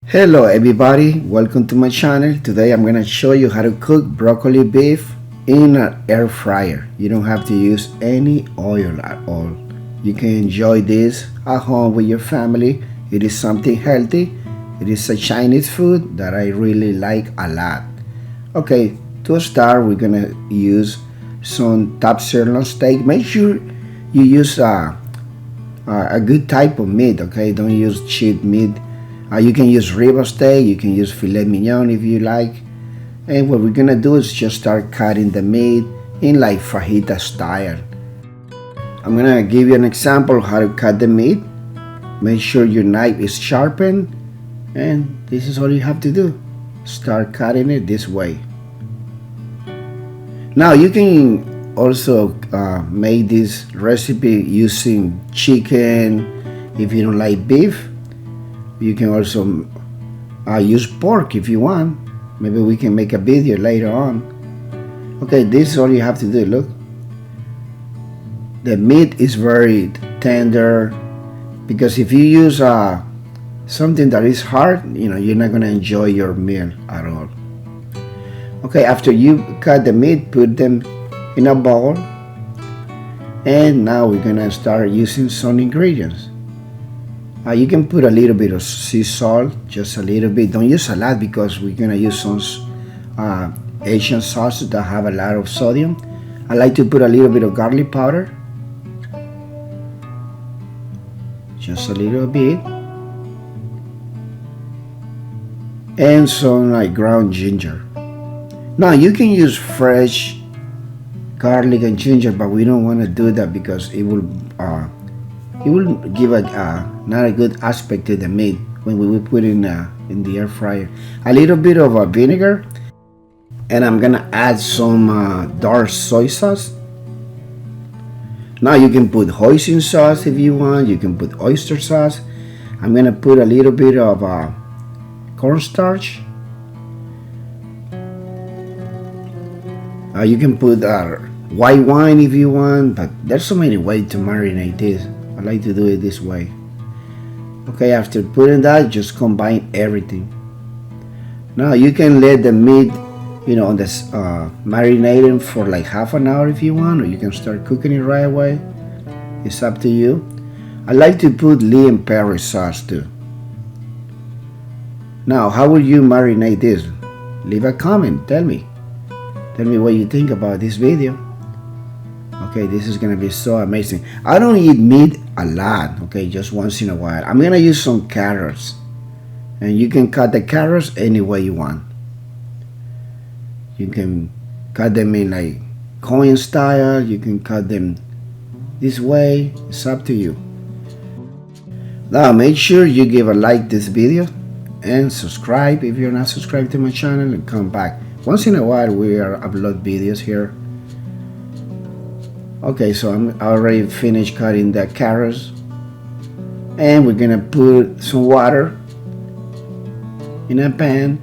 Hello everybody, welcome to my channel. Today I'm gonna show you how to cook broccoli beef in an air fryer. You don't have to use any oil at all. You can enjoy this at home with your family. It is something healthy. It is a Chinese food that I really like a lot. Okay, to start we're gonna use some top sirloin steak. Make sure you use a good type of meat, okay? Don't use cheap meat. You can use rib steak, you can use filet mignon if you like. And what we're gonna do is just start cutting the meat in like fajita style. I'm gonna give you an example of how to cut the meat. Make sure your knife is sharpened, and this is all you have to do. Start cutting it this way. Now you can also make this recipe using chicken. If you don't like beef, you can also use pork if you want. Maybe we can make a video later on. Okay, this is all you have to do. Look, the meat is very tender, because if you use something that is hard, you're not gonna enjoy your meal at all. Okay, after you cut the meat, put them in a bowl, and now we're gonna start using some ingredients. You can put a little bit of sea salt, just a little bit. Don't use a lot because we're gonna use some Asian sauces that have a lot of sodium. I like to put a little bit of garlic powder, just a little bit, and some like ground ginger. Now you can use fresh garlic and ginger, but we don't want to do that because it will give a not a good aspect to the meat when we will put it in the air fryer. A little bit of vinegar, and I'm gonna add some dark soy sauce. Now you can put hoisin sauce if you want. You can put oyster sauce. I'm gonna put a little bit of cornstarch. You can put white wine if you want, but there's so many ways to marinate this. I like to do it this way. Okay, after putting that, just combine everything. Now you can let the meat, on this marinating for like half an hour if you want, or you can start cooking it right away. It's up to you. I like to put Lee and Perry sauce too. Now, how will you marinate this? Leave a comment. Tell me what you think about this video. Okay, this is gonna be so amazing. I don't eat meat a lot, okay, just once in a while. I'm gonna use some carrots, and you can cut the carrots any way you want. You can cut them in like coin style, you can cut them this way. It's up to you. Now make sure you give a like this video and subscribe if you're not subscribed to my channel, and come back. Once in a while we are upload videos here. Okay, so I already finished cutting the carrots, and we're gonna put some water in a pan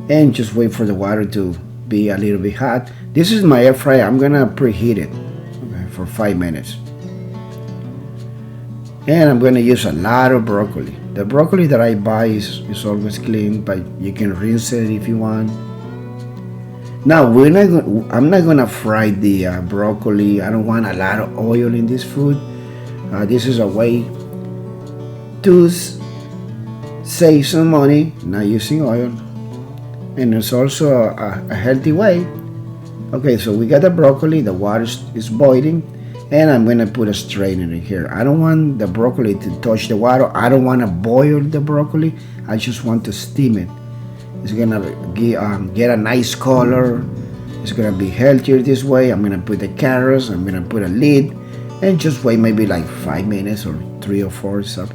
and just wait for the water to be a little bit hot. This is my air fryer. I'm gonna preheat it, okay, for 5 minutes, and I'm gonna use a lot of broccoli. The broccoli that I buy is always clean, but you can rinse it if you want. Now I'm not gonna fry the broccoli. I don't want a lot of oil in this food. This is a way to save some money, not using oil, and it's also a healthy way. Okay, so we got the broccoli. The water is boiling, and I'm gonna put a strainer in here. I don't want the broccoli to touch the water. I don't want to boil the broccoli. I just want to steam it. It's gonna get a nice color. It's gonna be healthier this way. I'm gonna put the carrots. I'm gonna put a lid, and just wait maybe like 5 minutes or 3 or 4. So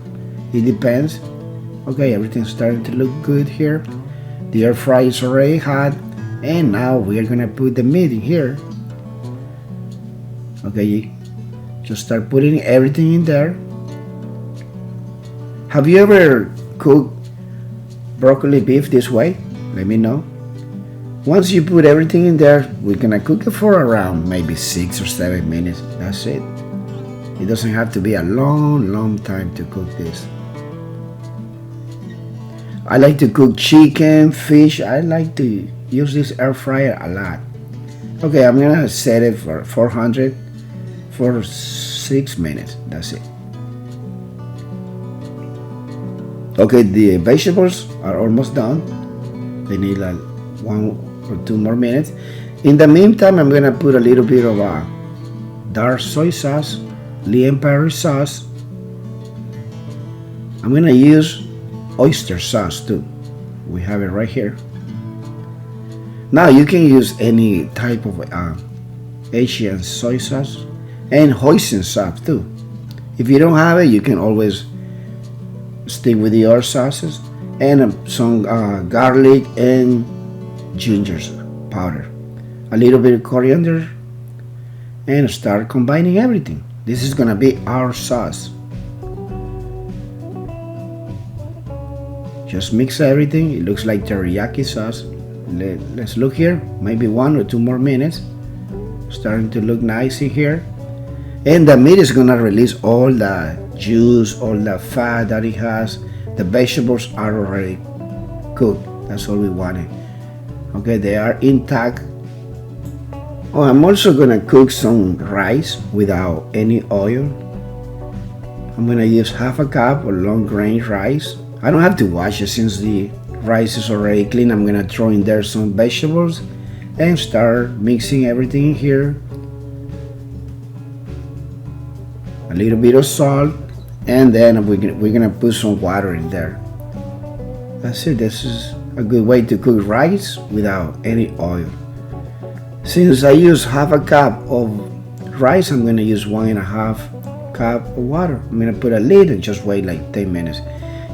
it depends. Okay, everything's starting to look good here. The air fryer is already hot, and now we're gonna put the meat in here. Okay, just start putting everything in there. Have you ever cooked broccoli beef this way? Let me know. Once you put everything in there, we're gonna cook it for around maybe 6 or 7 minutes. That's it. It doesn't have to be a long time to cook this. I like to cook chicken, fish. I like to use this air fryer a lot. Okay, I'm gonna set it for 400 for 6 minutes. That's it. Okay, the vegetables are almost done. They need like 1 or 2 more minutes. In the meantime, I'm gonna put a little bit of dark soy sauce, Lee Empire sauce. I'm gonna use oyster sauce too. We have it right here. Now you can use any type of Asian soy sauce and hoisin sauce too. If you don't have it, you can always stick with the other sauces and some garlic and ginger powder, a little bit of coriander, and start combining everything. This is gonna be our sauce. Just mix everything. It looks like teriyaki sauce. Let's look here, maybe 1 or 2 more minutes. Starting to look nice in here. And the meat is gonna release all the juice, all the fat that it has. The vegetables are already cooked. That's all we wanted. Okay, they are intact. Oh, I'm also gonna cook some rice without any oil. I'm gonna use half a cup of long grain rice. I don't have to wash it since the rice is already clean. I'm gonna throw in there some vegetables and start mixing everything in here. A little bit of salt, and then we're gonna put some water in there. That's it. This is a good way to cook rice without any oil. Since I use half a cup of rice, I'm gonna use 1.5 cup of water. I'm gonna put a lid and just wait like 10 minutes.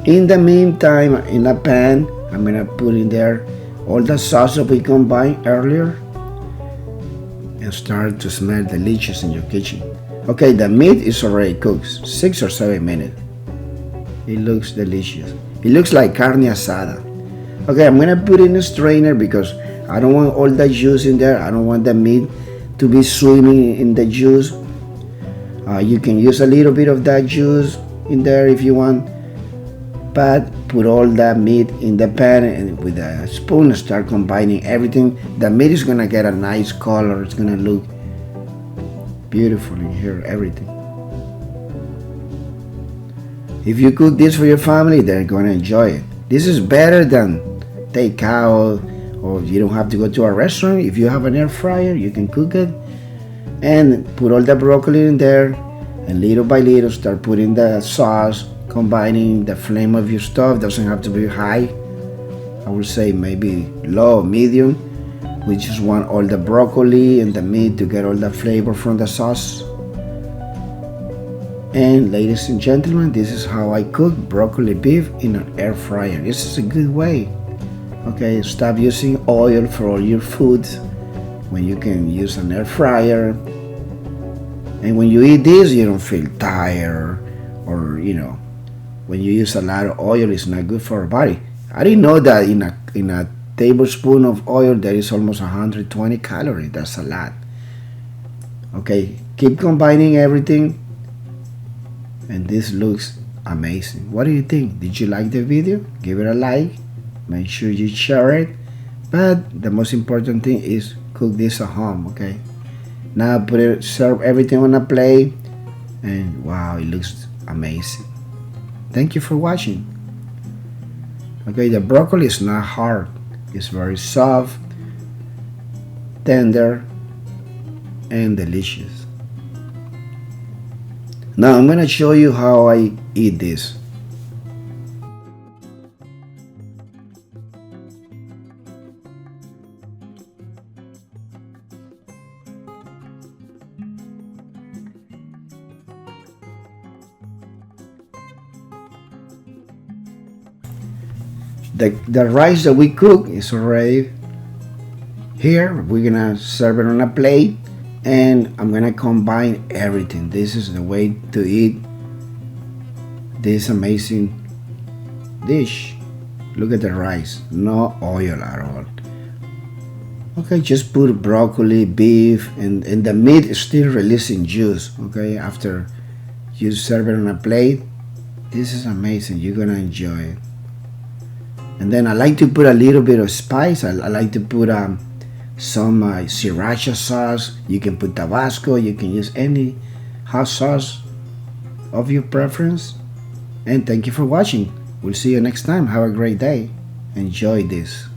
In the meantime, in a pan, I'm gonna put in there all the sauce that we combined earlier and start to smell delicious in your kitchen. Okay, the meat is already cooked, 6 or 7 minutes. It looks delicious. It looks like carne asada. Okay, I'm gonna put in a strainer because I don't want all the juice in there. I don't want the meat to be swimming in the juice. You can use a little bit of that juice in there if you want, but put all the meat in the pan and with a spoon start combining everything. The meat is gonna get a nice color. It's gonna look beautiful in here, everything. If you cook this for your family, they're gonna enjoy it. This is better than takeout, or you don't have to go to a restaurant. If you have an air fryer, you can cook it and put all the broccoli in there, and little by little start putting the sauce, combining the flame of your stove. Doesn't have to be high. I would say maybe low, medium. We just want all the broccoli and the meat to get all the flavor from the sauce. And ladies and gentlemen, this is how I cook broccoli beef in an air fryer. This is a good way. Okay, stop using oil for all your foods when you can use an air fryer. And when you eat this, you don't feel tired, or when you use a lot of oil, it's not good for our body. I didn't know that in a tablespoon of oil there is almost 120 calories. That's a lot. Okay, keep combining everything, and this looks amazing. What do you think? Did you like the video? Give it a like. Make sure you share it. But the most important thing is cook this at home. Okay. Now serve everything on a plate, and wow, it looks amazing. Thank you for watching. Okay, the broccoli is not hard. It's very soft, tender, and delicious. Now I'm gonna show you how I eat this. The rice that we cook is already here. We're gonna serve it on a plate, and I'm gonna combine everything. This is the way to eat this amazing dish. Look at the rice, no oil at all. Okay, just put broccoli, beef, and the meat is still releasing juice. Okay, after you serve it on a plate, this is amazing. You're gonna enjoy it. And then I like to put a little bit of spice. I like to put some sriracha sauce. You can put Tabasco. You can use any hot sauce of your preference. And thank you for watching. We'll see you next time. Have a great day. Enjoy this.